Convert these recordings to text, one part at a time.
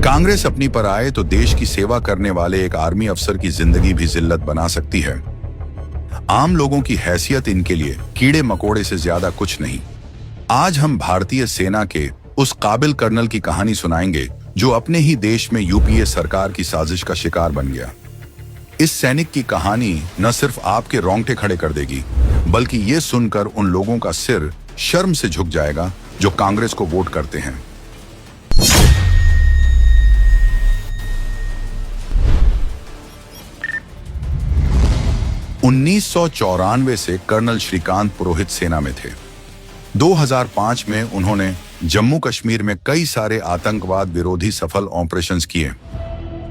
कांग्रेस अपनी पर आए तो देश की सेवा करने वाले एक आर्मी अफसर की जिंदगी भी जिल्लत बना सकती है। आम लोगों की हैसियत इनके लिए कीड़े मकोड़े से ज्यादा कुछ नहीं। आज हम भारतीय सेना के उस काबिल कर्नल की कहानी सुनाएंगे जो अपने ही देश में यूपीए सरकार की साजिश का शिकार बन गया। इस सैनिक की कहानी न सिर्फ आपके रोंगटे खड़े कर देगी, बल्कि ये सुनकर उन लोगों का सिर शर्म से झुक जाएगा जो कांग्रेस को वोट करते हैं। (1994) से कर्नल श्रीकांत पुरोहित सेना में थे। 2005 में उन्होंने जम्मू कश्मीर में कई सारे आतंकवाद विरोधी सफल ऑपरेशंस किए।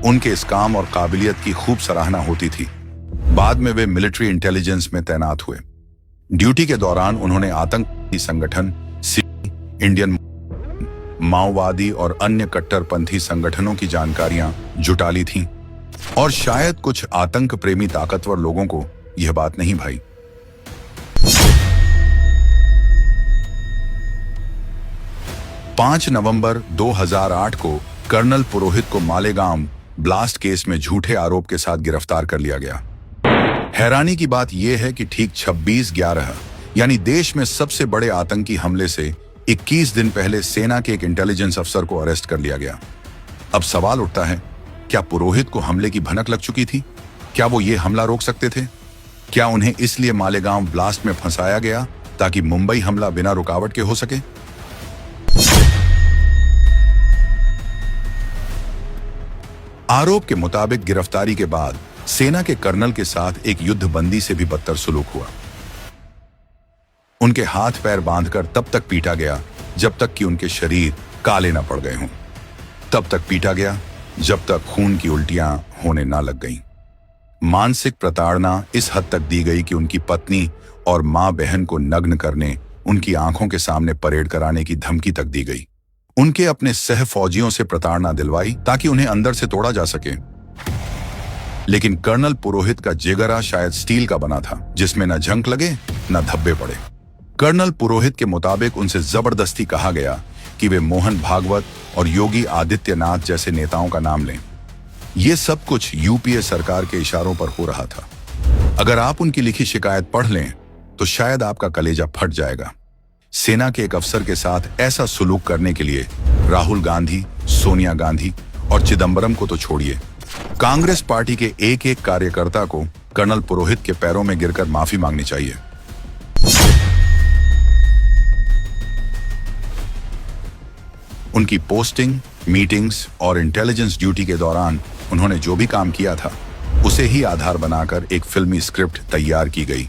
उनके इस काम और काबिलियत की खूब सराहना होती थी। बाद में वे मिलिट्री इंटेलिजेंस में तैनात हुए। ड्यूटी के दौरान उन्होंने आतंकी संगठन, इंडियन माओवादी और अन्य कट्टरपंथी संगठनों की जानकारियां जुटा ली थीं, और शायद कुछ आतंक प्रेमी ताकतवर लोगों को यह बात नहीं भाई। पांच नवंबर 2008 को कर्नल पुरोहित को मालेगांव ब्लास्ट केस में झूठे आरोप के साथ गिरफ्तार कर लिया गया। हैरानी की बात यह है कि ठीक 26/11 यानी देश में सबसे बड़े आतंकी हमले से 21 दिन पहले सेना के एक इंटेलिजेंस अफसर को अरेस्ट कर लिया गया। अब सवाल उठता है, क्या पुरोहित को हमले की भनक लग चुकी थी? क्या वो ये हमला रोक सकते थे? क्या उन्हें इसलिए मालेगांव ब्लास्ट में फंसाया गया ताकि मुंबई हमला बिना रुकावट के हो सके? आरोप के मुताबिक गिरफ्तारी के बाद सेना के कर्नल के साथ एक युद्धबंदी से भी बदतर सुलूक हुआ। उनके हाथ पैर बांधकर तब तक पीटा गया जब तक कि उनके शरीर काले न पड़ गए हों। तब तक पीटा गया जब तक खून की उल्टियां होने ना लग गईं। मानसिक प्रताड़ना इस हद तक दी गई कि उनकी पत्नी और मां बहन को नग्न करने, उनकी आंखों के सामने परेड कराने की धमकी तक दी गई। उनके अपने सह फौजियों से प्रताड़ना दिलवाई ताकि उन्हें अंदर से तोड़ा जा सके। लेकिन कर्नल पुरोहित का जिगरा शायद स्टील का बना था, जिसमें न झंक लगे न धब्बे पड़े। कर्नल पुरोहित के मुताबिक उनसे जबरदस्ती कहा गया कि वे मोहन भागवत और योगी आदित्यनाथ जैसे नेताओं का नाम लें। यह सब कुछ यूपीए सरकार के इशारों पर हो रहा था। अगर आप उनकी लिखी शिकायत पढ़ लें तो शायद आपका कलेजा फट जाएगा। सेना के एक अफसर के साथ ऐसा सुलूक करने के लिए राहुल गांधी, सोनिया गांधी और चिदंबरम को तो छोड़िए, कांग्रेस पार्टी के एक एक कार्यकर्ता को कर्नल पुरोहित के पैरों में गिरकर माफी मांगनी चाहिए। उनकी पोस्टिंग, मीटिंग्स और इंटेलिजेंस ड्यूटी के दौरान उन्होंने जो भी काम किया था उसे ही आधार बनाकर एक फिल्मी स्क्रिप्ट तैयार की गई,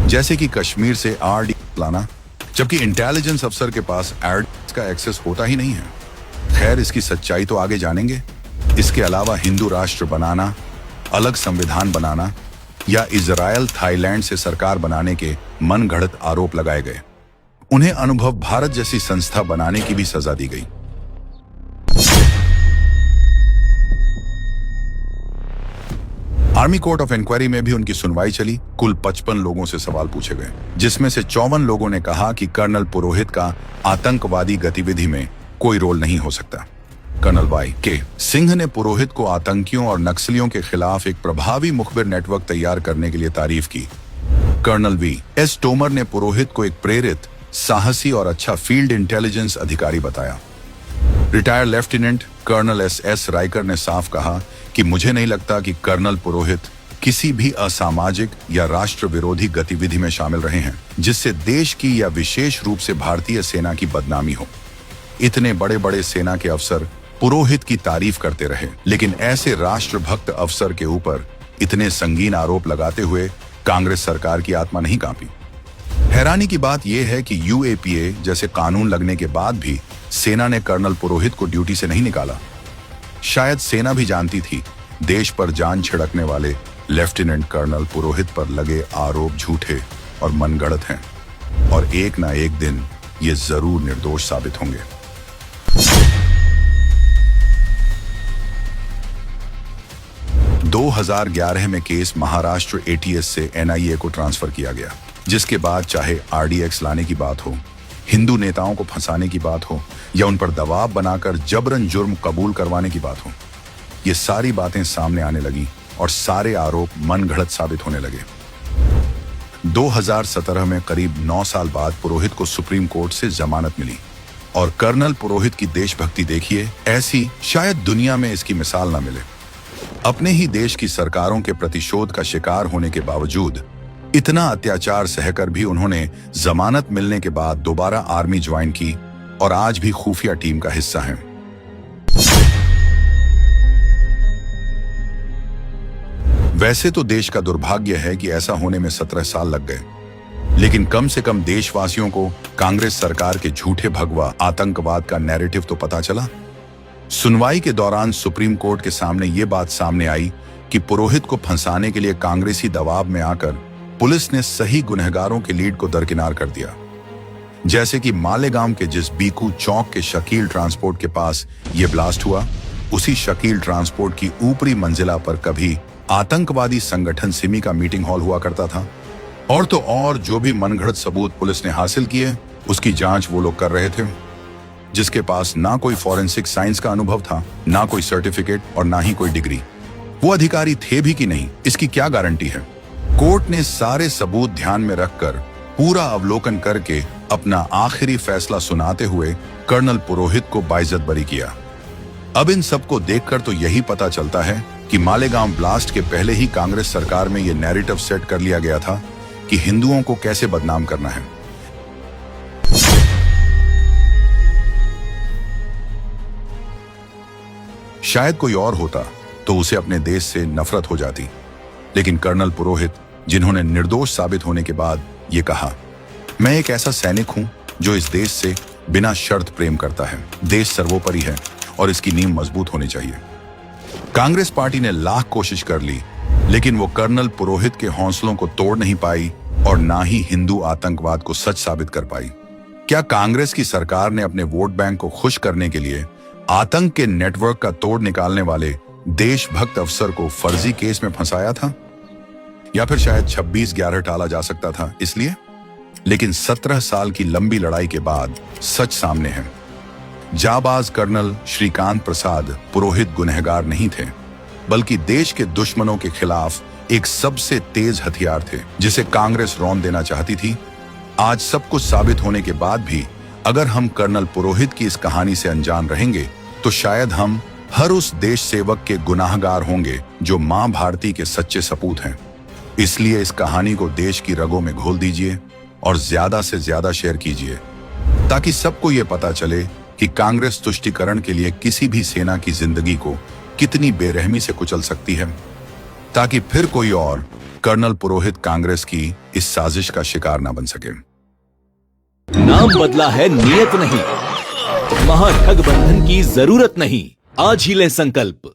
जैसे कि कश्मीर से आरडी लाना, जबकि इंटेलिजेंस अफसर के पास आरडी का एक्सेस होता ही नहीं है। खैर, इसकी सच्चाई तो आगे जानेंगे। इसके अलावा हिंदू राष्ट्र बनाना, अलग संविधान बनाना या इजरायल थाईलैंड से सरकार बनाने के मनगढ़ंत आरोप लगाए गए। उन्हें अनुभव भारत जैसी संस्था बनाने की भी सजा दी गई। आर्मी कोर्ट ऑफ इंक्वायरी में भी उनकी सुनवाई चली। कुल 55 लोगों से सवाल पूछे गए, जिसमें से 54 लोगों ने कहा कि कर्नल पुरोहित का आतंकवादी गतिविधि में कोई रोल नहीं हो सकता। कर्नल वाई के सिंह ने पुरोहित को आतंकियों और नक्सलियों के खिलाफ एक प्रभावी मुखबिर नेटवर्क तैयार करने के लिए तारीफ की। Colonel VS. तोमर ने पुरोहित को एक प्रेरित, साहसी और अच्छा फील्ड इंटेलिजेंस अधिकारी बताया। Retired lieutenant colonel S. Raikar ने साफ कहा कि मुझे नहीं लगता कि कर्नल पुरोहित किसी भी असामाजिक या राष्ट्र विरोधी गतिविधि में शामिल रहे हैं जिससे देश की या विशेष रूप से भारतीय सेना की बदनामी हो। इतने बड़े बड़े सेना के अफसर पुरोहित की तारीफ करते रहे, लेकिन ऐसे राष्ट्रभक्त अफसर के ऊपर इतने संगीन आरोप लगाते हुए कांग्रेस सरकार की आत्मा नहीं कांपी। हैरानी की बात यह है कि यूएपीए जैसे कानून लगने के बाद भी सेना ने कर्नल पुरोहित को ड्यूटी से नहीं निकाला। शायद सेना भी जानती थी देश पर जान छिड़कने वाले लेफ्टिनेंट कर्नल पुरोहित पर लगे आरोप झूठे और मनगढ़ंत हैं, और एक ना एक दिन ये जरूर निर्दोष साबित होंगे। 2011 में केस महाराष्ट्र एटीएस से एनआईए को ट्रांसफर किया गया, जिसके बाद चाहे आरडीएक्स लाने की बात हो, हिंदू नेताओं को फंसाने की बात हो या उन पर दबाव बनाकर जबरन जुर्म कबूल करवाने की बात हो, ये सारी बातें सामने आने लगी और सारे आरोप मनगढ़ंत साबित होने लगे। 2017 में करीब 9 साल बाद पुरोहित को सुप्रीम कोर्ट से जमानत मिली और कर्नल पुरोहित की देशभक्ति देखिए, ऐसी शायद दुनिया में इसकी मिसाल ना मिले। अपने ही देश की सरकारों के प्रतिशोध का शिकार होने के बावजूद इतना अत्याचार सहकर भी उन्होंने जमानत मिलने के बाद दोबारा आर्मी ज्वाइन की और आज भी खुफिया टीम का हिस्सा हैं। वैसे तो देश का दुर्भाग्य है कि ऐसा होने में 17 साल लग गए, लेकिन कम से कम देशवासियों को कांग्रेस सरकार के झूठे भगवा आतंकवाद का नैरेटिव तो पता चला। सुनवाई के दौरान सुप्रीम कोर्ट के सामने ये बात सामने आई कि पुरोहित को फंसाने के लिए कांग्रेसी दबाव में आकर पुलिस ने सही गुनहगारों के लीड को दरकिनार कर दिया। जैसे कि मालेगांव के जिस बीकू चौक के शकील ट्रांसपोर्ट के पास ये ब्लास्ट हुआ, उसी शकील ट्रांसपोर्ट की ऊपरी मंजिला पर कभी आतंकवादी संगठन सिमी का मीटिंग हॉल हुआ करता था। और तो और जो भी मनगढ़ंत सबूत पुलिस ने हासिल किए, उसकी जांच वो लोग कर रहे थे जिसके पास ना कोई फॉरेंसिक साइंस का अनुभव था, ना कोई सर्टिफिकेट और ना ही कोई डिग्री। वो अधिकारी थे भी कि नहीं, इसकी क्या गारंटी है। कोर्ट ने सारे सबूत ध्यान में रखकर पूरा अवलोकन करके अपना आखिरी फैसला सुनाते हुए कर्नल पुरोहित को बाइज्जत बरी किया। अब इन सबको देखकर तो यही पता चलता है कि मालेगांव ब्लास्ट के पहले ही कांग्रेस सरकार में यह नैरेटिव सेट कर लिया गया था कि हिंदुओं को कैसे बदनाम करना है। शायद कोई और होता तो उसे अपने देश से नफरत हो जाती, लेकिन कर्नल पुरोहित, जिन्होंने निर्दोष साबित होने के बाद ये कहा, मैं एक ऐसा सैनिक हूं जो इस देश से बिना शर्त प्रेम करता है। देश सर्वोपरि है और इसकी नींव मजबूत होनी चाहिए। कांग्रेस पार्टी ने लाख कोशिश कर ली, लेकिन वो कर्नल पुरोहित के हौसलों को तोड़ नहीं पाई और ना ही हिंदू आतंकवाद को सच साबित कर पाई। क्या कांग्रेस की सरकार ने अपने वोट बैंक को खुश करने के लिए आतंक के नेटवर्क का तोड़ निकालने वाले देशभक्त अफसर को फर्जी केस में फंसाया था, या फिर शायद 26/11 टाला जा सकता था इसलिए? लेकिन 17 साल की लंबी लड़ाई के बाद सच सामने है। जाबाज कर्नल श्रीकांत प्रसाद पुरोहित गुनहगार नहीं थे, बल्कि देश के दुश्मनों के खिलाफ एक सबसे तेज हथियार थे जिसे कांग्रेस रौंद देना चाहती थी। आज सब कुछ साबित होने के बाद भी अगर हम कर्नल पुरोहित की इस कहानी से अनजान रहेंगे तो शायद हम हर उस देश सेवक के गुनाहगार होंगे जो मां भारती के सच्चे सपूत हैं। इसलिए इस कहानी को देश की रगों में घोल दीजिए और ज्यादा से ज्यादा शेयर कीजिए, ताकि सबको ये पता चले कि कांग्रेस तुष्टीकरण के लिए किसी भी सेना की जिंदगी को कितनी बेरहमी से कुचल सकती है, ताकि फिर कोई और कर्नल पुरोहित कांग्रेस की इस साजिश का शिकार ना बन सके। नाम बदला है, नियत नहीं। महागठबंधन की जरूरत नहीं। आज ही ले संकल्प।